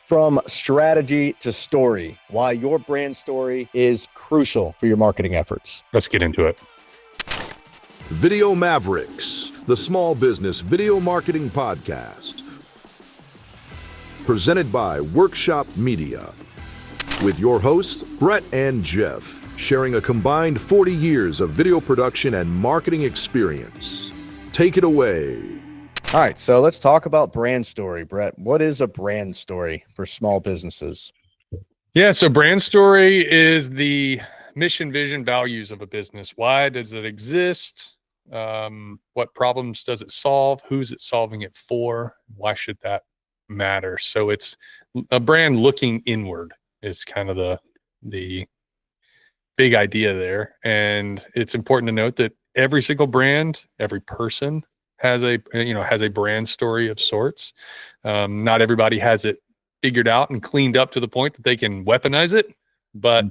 From strategy to story, why your brand story is crucial for your marketing efforts. Let's get into it. Video Mavericks, the small business video marketing podcast. Presented by Workshop Media. With your hosts, Brett and Jeff, sharing a combined 40 years of video production and marketing experience. Take it away. All right, so let's talk about brand story, Brett. What is a brand story for small businesses? Yeah, so brand story is the mission, vision, values of a business. Why does it exist? What problems does it solve? Who's it solving it for? Why should that matter? So it's a brand looking inward is kind of the big idea there. And it's important to note that every single brand, every person has a brand story of sorts. Not everybody has it figured out and cleaned up to the point that they can weaponize it, but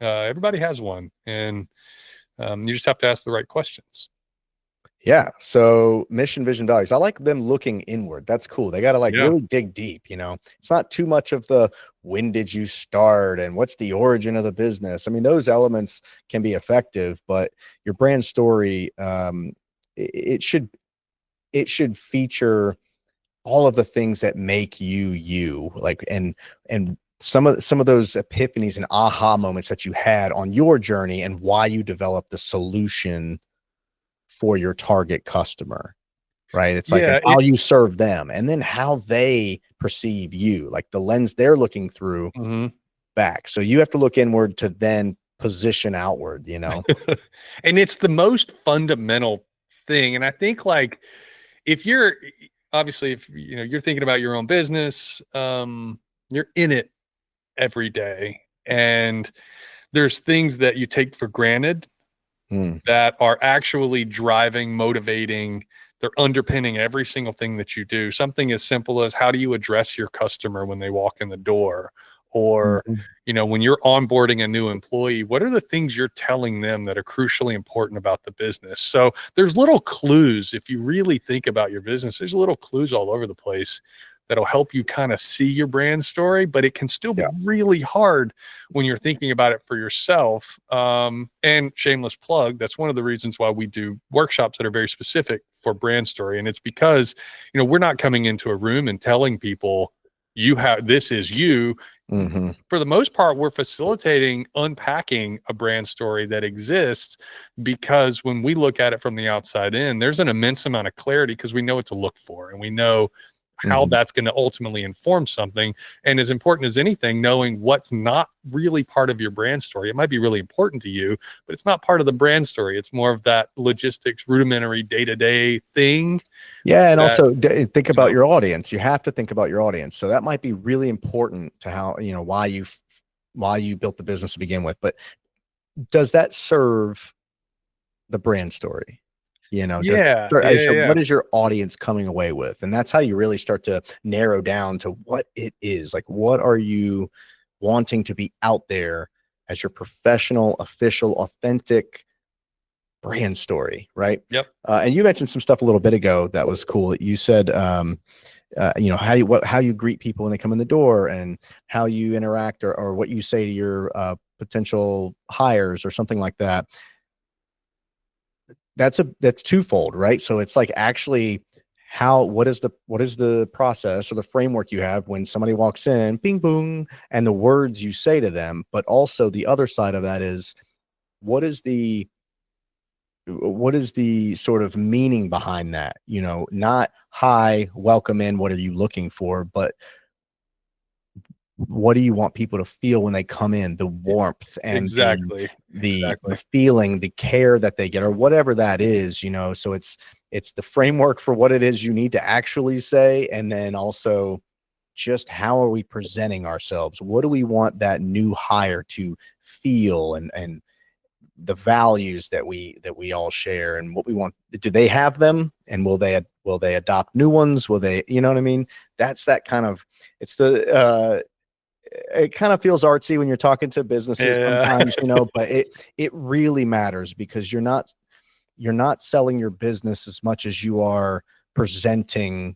everybody has one, and you just have to ask the right questions. Yeah. So mission, vision, values. I like them looking inward. That's cool. They got to really dig deep. It's not too much of the when did you start and what's the origin of the business. I mean, those elements can be effective, but your brand story, it should feature all of the things that make you, and some of those epiphanies and aha moments that you had on your journey and why you developed the solution for your target customer, right? It's how you serve them and then how they perceive you, like the lens they're looking through back. So you have to look inward to then position outward, And it's the most fundamental thing. And I think if you're thinking about your own business, you're in it every day, and there's things that you take for granted that are actually driving, motivating, they're underpinning every single thing that you do. Something as simple as how do you address your customer when they walk in the door? Or, when you're onboarding a new employee, what are the things you're telling them that are crucially important about the business? So there's little clues. If you really think about your business, there's little clues all over the place that'll help you kind of see your brand story, but it can still be really hard when you're thinking about it for yourself. And shameless plug, that's one of the reasons why we do workshops that are very specific for brand story. And it's because, we're not coming into a room and telling people this is you. For the most part, we're facilitating unpacking a brand story that exists, because when we look at it from the outside in, there's an immense amount of clarity because we know what to look for and we know how that's going to ultimately inform something. And as important as anything, knowing what's not really part of your brand story. It might be really important to you, but it's not part of the brand story. It's more of that logistics, rudimentary day-to-day thing. Yeah. And also think about your audience. You have to think about your audience. So that might be really important to how, why you built the business to begin with. But does that serve the brand story? What is your audience coming away with? And that's how you really start to narrow down to what it is. Like, what are you wanting to be out there as your professional, official, authentic brand story, right? Yep. And you mentioned some stuff a little bit ago that was cool. You said, how you greet people when they come in the door and how you interact or what you say to your potential hires or something like that. That's twofold, right? So it's actually what is the process or the framework you have when somebody walks in, bing boom, and the words you say to them, but also the other side of that is what is the sort of meaning behind that? Not hi, welcome in, what are you looking for, but what do you want people to feel when they come in? The warmth and the feeling, the care that they get, or whatever that is, so it's the framework for what it is you need to actually say. And then also just how are we presenting ourselves? What do we want that new hire to feel and the values that we all share and what we want? Do they have them? And will they adopt new ones? Will they, you know what I mean? That's that kind of, it kind of feels artsy when you're talking to businesses sometimes, but it really matters because you're not selling your business as much as you are presenting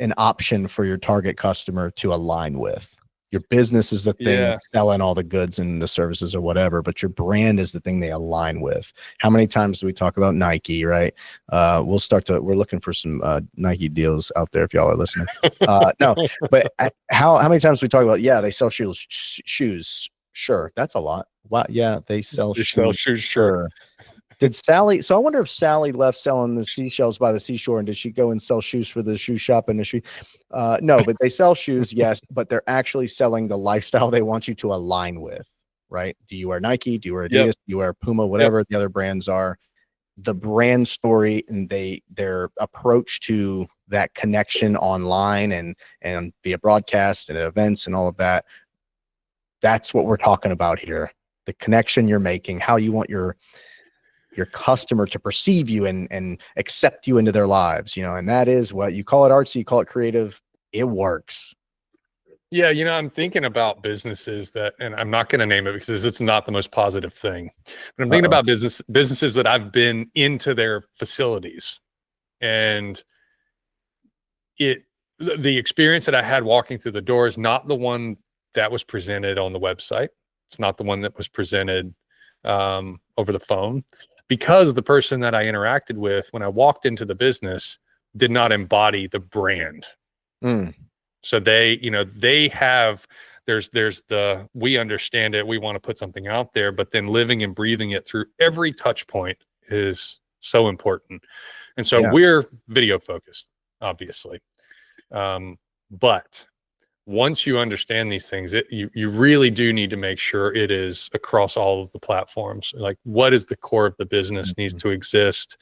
an option for your target customer to align with. Your business is the thing that's selling all the goods and the services or whatever, but your brand is the thing they align with. How many times do we talk about Nike, right? We're looking for some Nike deals out there if y'all are listening. No, but how many times do we talk about, they sell shoes. Sure. That's a lot. Wow. Yeah. They sell shoes. Sure. Did Sally? So I wonder if Sally left selling the seashells by the seashore, and did she go and sell shoes for the shoe shop industry? No, but they sell shoes, yes, but they're actually selling the lifestyle they want you to align with, right? Do you wear Nike? Do you wear Adidas? Do you wear Puma? Whatever the other brands are. The brand story and their approach to that connection online and via broadcast and events and all of that. That's what we're talking about here. The connection you're making, how you want your customer to perceive you and accept you into their lives, and that is what you call it artsy, you call it creative. It works. Yeah. I'm thinking about businesses and I'm not going to name it because it's not the most positive thing, but I'm thinking about businesses that I've been into their facilities, and the experience that I had walking through the door is not the one that was presented on the website. It's not the one that was presented over the phone, because the person that I interacted with when I walked into the business did not embody the brand. So they have, there's we understand it, we want to put something out there, but then living and breathing it through every touch point is so important. And so we're video focused, obviously. But once you understand these things, you really do need to make sure it is across all of the platforms. Like, what is the core of the business needs to exist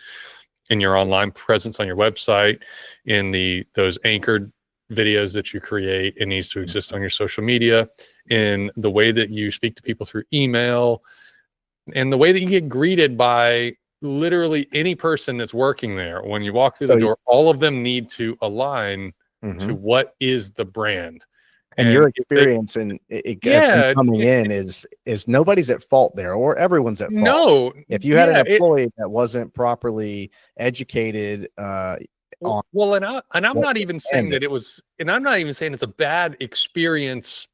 in your online presence on your website, in those anchored videos that you create. It needs to exist on your social media, in the way that you speak to people through email, and the way that you get greeted by literally any person that's working there. When you walk through the door, all of them need to align to what is the brand. And your experience coming in is nobody's at fault there, or everyone's at fault. No, if you had an employee that wasn't properly educated and I'm not even saying that it was, and I'm not even saying it's a bad experience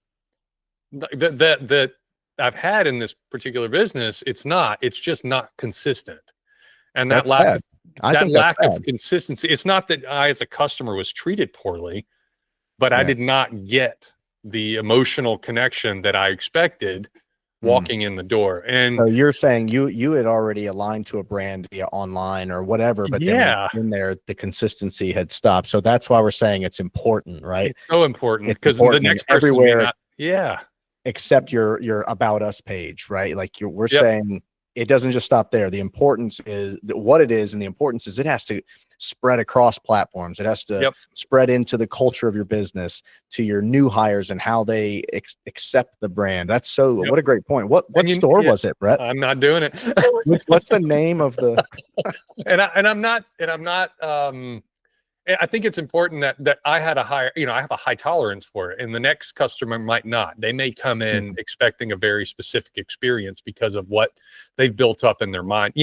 that I've had in this particular business. It's not. It's just not consistent, and that lack of consistency. It's not that I, as a customer, was treated poorly, but I did not get the emotional connection that I expected walking in the door. And so you're saying you had already aligned to a brand via online or whatever, but then in there, the consistency had stopped. So that's why we're saying it's important, right? It's so important, because the next person everywhere, except your About Us page, right? Like we're saying it doesn't just stop there. The importance is what it is, and the importance is it has to spread across platforms. It has to spread into the culture of your business, to your new hires and how they accept the brand. That's what a great point. What store was it, Brett? I'm not doing it. What's the name of the? I think it's important that I had I have a high tolerance for it, and the next customer might not. They may come in expecting a very specific experience because of what they've built up in their mind.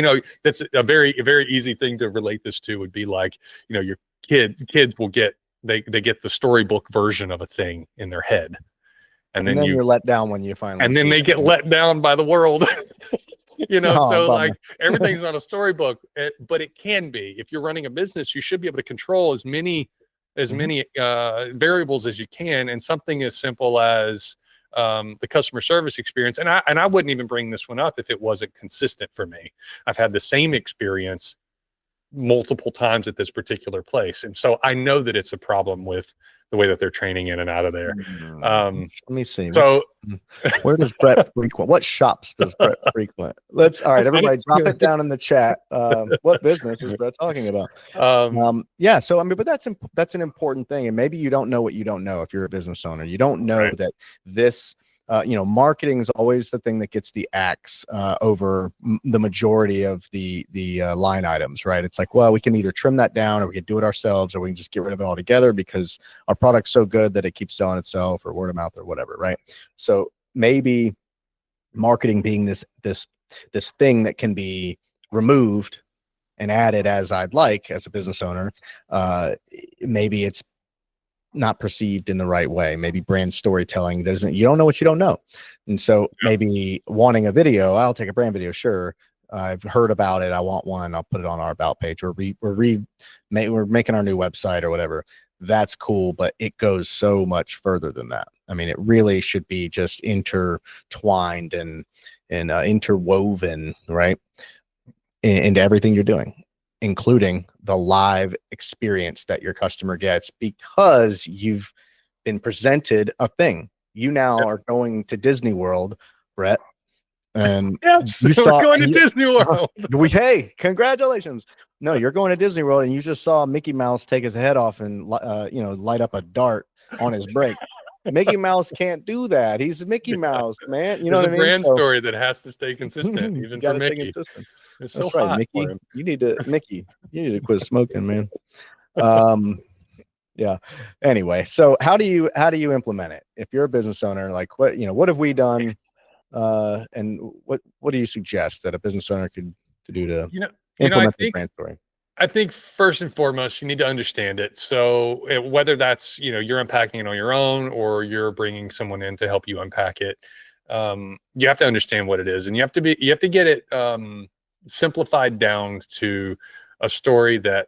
That's a very easy thing to relate this to would be like, your kids will get, they get the storybook version of a thing in their head. And then you're let down when you finally and then they get let down by the world. Like everything's not a storybook, but it can be. If you're running a business, you should be able to control as many variables as you can, and something as simple as the customer service experience. And I wouldn't even bring this one up if it wasn't consistent for me. I've had the same experience multiple times at this particular place, and so I know that it's a problem with the way that they're training in and out of there. Let me see. So where does Brett frequent? What shops does Brett frequent? All right, everybody drop it down in the chat. What business is Brett talking about? So but that's an important thing. And maybe you don't know what you don't know. If you're a business owner, you don't know that this, marketing is always the thing that gets the axe over the majority of the line items, right? It's like, well, we can either trim that down, or we can do it ourselves, or we can just get rid of it altogether because our product's so good that it keeps selling itself, or word of mouth, or whatever, right? So maybe marketing being this thing that can be removed and added as I'd like as a business owner, maybe it's not perceived in the right way. Maybe brand storytelling you don't know what you don't know. And so maybe wanting a video, I'll take a brand video. Sure. I've heard about it. I want one. I'll put it on our about page, or we're making our new website or whatever. That's cool. But it goes so much further than that. I mean, it really should be just intertwined and interwoven, right, into everything you're doing, including the live experience that your customer gets, because you've been presented a thing. You now are going to Disney World, Brett, and yes, we're going to Disney World. Hey, congratulations! No, you're going to Disney World, and you just saw Mickey Mouse take his head off and light up a dart on his break. Mickey Mouse can't do that. He's Mickey Mouse, man. You know what I mean? There's a brand story that has to stay consistent, even for Mickey. It's That's so right, hot Mickey. for him. You need to quit smoking, man. Yeah. Anyway, so how do you implement it? If you're a business owner, like what have we done? And what do you suggest that a business owner could do to implement the brand story? I think first and foremost, you need to understand it. So whether that's, you're unpacking it on your own or you're bringing someone in to help you unpack it, you have to understand what it is, and you have to get it simplified down to a story that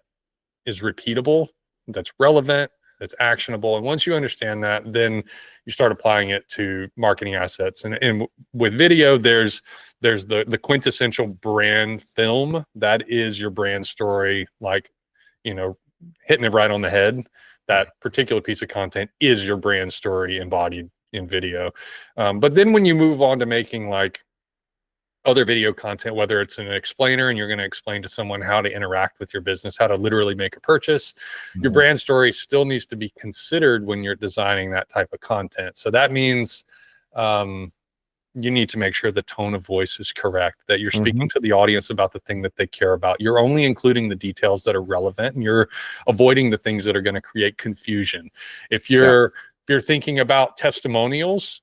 is repeatable, that's relevant, that's actionable. And once you understand that, then you start applying it to marketing assets. And with video, there's the quintessential brand film. That is your brand story, like, hitting it right on the head. That particular piece of content is your brand story embodied in video. But then when you move on to making like other video content, whether it's an explainer and you're going to explain to someone how to interact with your business, how to literally make a purchase, your brand story still needs to be considered when you're designing that type of content. So that means you need to make sure the tone of voice is correct, that you're speaking to the audience about the thing that they care about. You're only including the details that are relevant, and you're avoiding the things that are going to create confusion. If you're thinking about testimonials,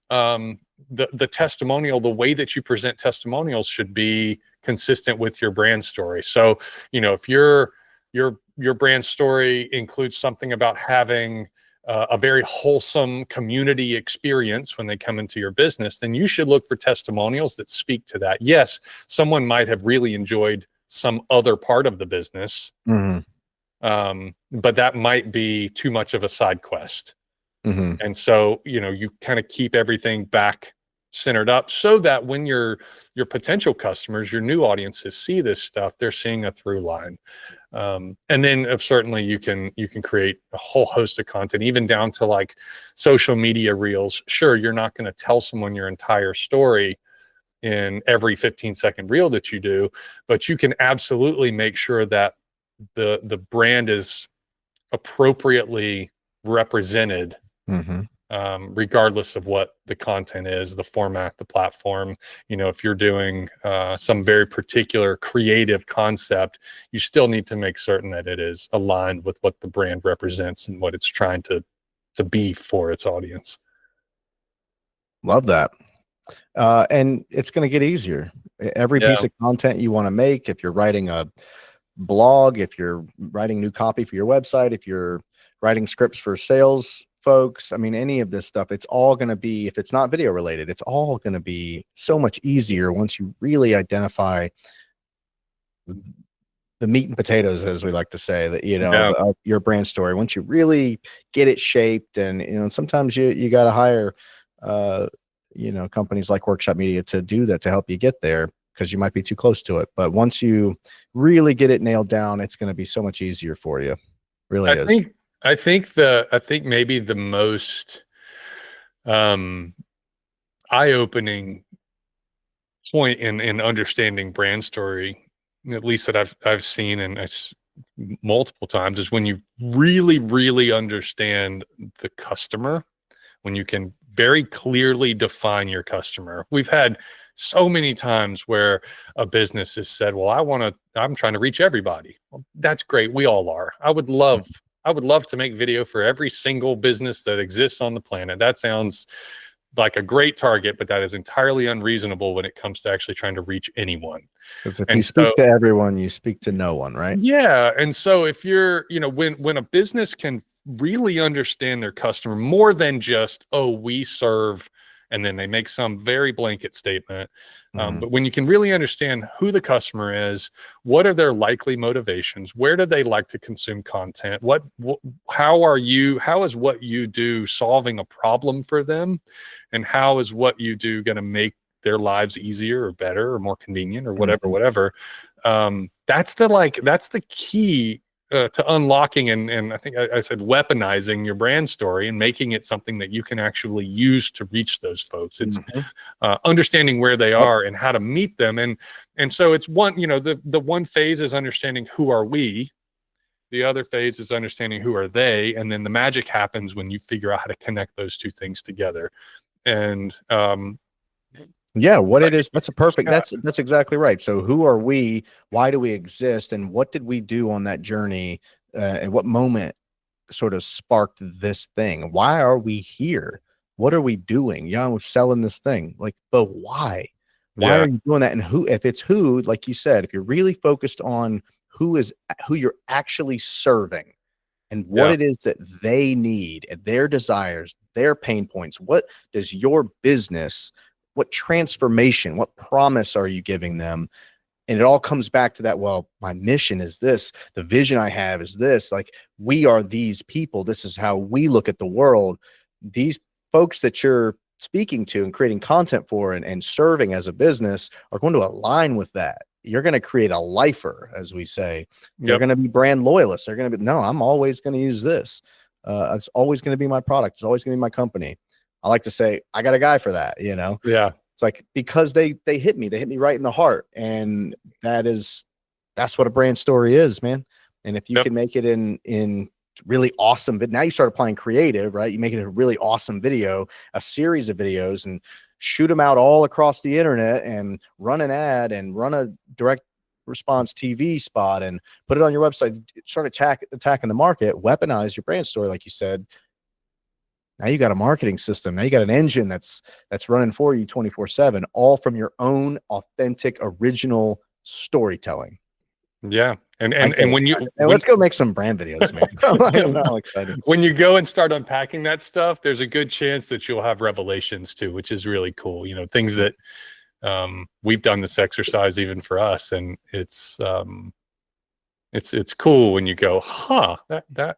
the testimonial, the way that you present testimonials should be consistent with your brand story. So, if your brand story includes something about having a very wholesome community experience when they come into your business, then you should look for testimonials that speak to that. Yes, someone might have really enjoyed some other part of the business, but that might be too much of a side quest. And so, you kind of keep everything back centered up so that when your potential customers, your new audiences see this stuff, they're seeing a through line. And then certainly you can create a whole host of content, even down to like social media reels. Sure, you're not going to tell someone your entire story in every 15-second reel that you do, but you can absolutely make sure that the brand is appropriately represented, regardless of what the content is, the format, the platform. If you're doing some very particular creative concept, you still need to make certain that it is aligned with what the brand represents and what it's trying to be for its audience. Love that. And it's going to get easier. Every piece of content you want to make, if you're writing a blog, if you're writing new copy for your website, if you're writing scripts for sales folks, I mean, any of this stuff, it's all going to be, if it's not video related, it's all going to be so much easier once you really identify the meat and potatoes, as we like to say, that, your brand story. Once you really get it shaped, and, sometimes you got to hire, companies like Workshop Media to do that, to help you get there, because you might be too close to it. But once you really get it nailed down, it's going to be so much easier for you. Really is. I think maybe the most eye-opening point in understanding brand story, at least that I've seen and multiple times, is when you really, really understand the customer, when you can very clearly define your customer. We've had so many times where a business has said, well, I'm trying to reach everybody. Well, that's great. We all are. I would love to make video for every single business that exists on the planet. That sounds like a great target, but that is entirely unreasonable when it comes to actually trying to reach anyone. Because if you speak to everyone, you speak to no one, right? Yeah. And so if you're, when a business can really understand their customer more than just, oh, we serve, and then they make some very blanket statement. But when you can really understand who the customer is, what are their likely motivations, where do they like to consume content, how is what you do solving a problem for them, and how is what you do going to make their lives easier or better or more convenient or whatever. That's the key to unlocking and I think I said weaponizing your brand story and making it something that you can actually use to reach those folks. It's understanding where they are and how to meet them. And so it's one, the one phase is understanding who are we. The other phase is understanding who are they. And then the magic happens when you figure out how to connect those two things together. And yeah, what it is, that's exactly right. So who are we? Why do we exist? And what did we do on that journey? And what moment sort of sparked this thing? Why are we here? What are we doing? Yeah, we're selling this thing. Like, but why? Why are you doing that? And if it's who, like you said, if you're really focused on who you're actually serving and what it is that they need and their desires, their pain points, what does your business, what transformation, what promise are you giving them? And it all comes back to that. Well, my mission is this. The vision I have is this. Like, we are these people. This is how we look at the world. These folks that you're speaking to and creating content for and serving as a business are going to align with that. You're going to create a lifer, as we say. You're going to be brand loyalists. They're going to be, no, I'm always going to use this. It's always going to be my product. It's always going to be my company. I like to say, I got a guy for that, Yeah. It's like, because they hit me right in the heart. And that's what a brand story is, man. And if you can make it in really awesome, but now you start applying creative, right? You make it a really awesome video, a series of videos, and shoot them out all across the internet and run an ad and run a direct response TV spot and put it on your website, start attacking the market, weaponize your brand story, like you said. Now you got a marketing system. Now you got an engine that's running for you 24/7, all from your own authentic, original storytelling. Yeah. And let's go make some brand videos, man. I'm excited. When you go and start unpacking that stuff, there's a good chance that you'll have revelations too, which is really cool. Things that we've done this exercise even for us, and it's cool when you go, that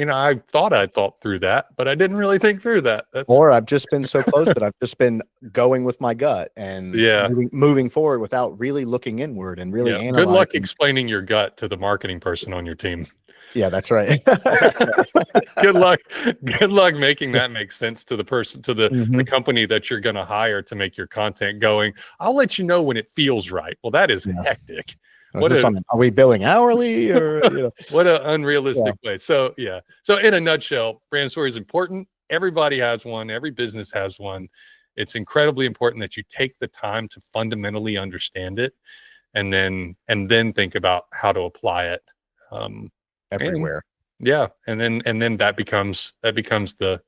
I thought I thought through that, but I didn't really think through that. Or I've just been so close that I've just been going with my gut and moving forward without really looking inward and really analyzing. Good luck explaining your gut to the marketing person on your team. Yeah, that's right. Good luck making that make sense to the person, to the company that you're going to hire to make your content going. I'll let you know when it feels right. Well, that is hectic. Are we billing hourly or what an unrealistic way. So in a nutshell, brand story is important. Everybody has one. Every business has one. It's incredibly important that you take the time to fundamentally understand it and then think about how to apply it everywhere. And then that becomes the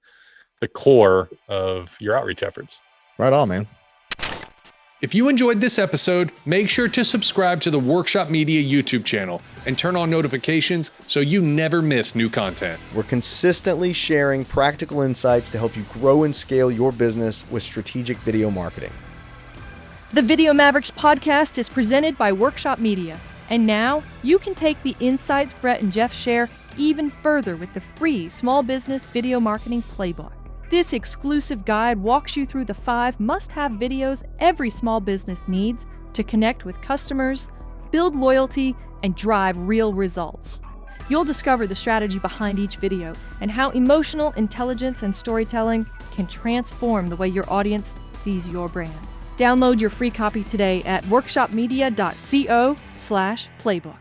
core of your outreach efforts. Right on, man. If you enjoyed this episode, make sure to subscribe to the Workshop Media YouTube channel and turn on notifications so you never miss new content. We're consistently sharing practical insights to help you grow and scale your business with strategic video marketing. The Video Mavericks podcast is presented by Workshop Media. And now you can take the insights Brett and Jeff share even further with the free Small Business Video Marketing Playbook. This exclusive guide walks you through the 5 must-have videos every small business needs to connect with customers, build loyalty, and drive real results. You'll discover the strategy behind each video and how emotional intelligence and storytelling can transform the way your audience sees your brand. Download your free copy today at workshopmedia.co/playbook.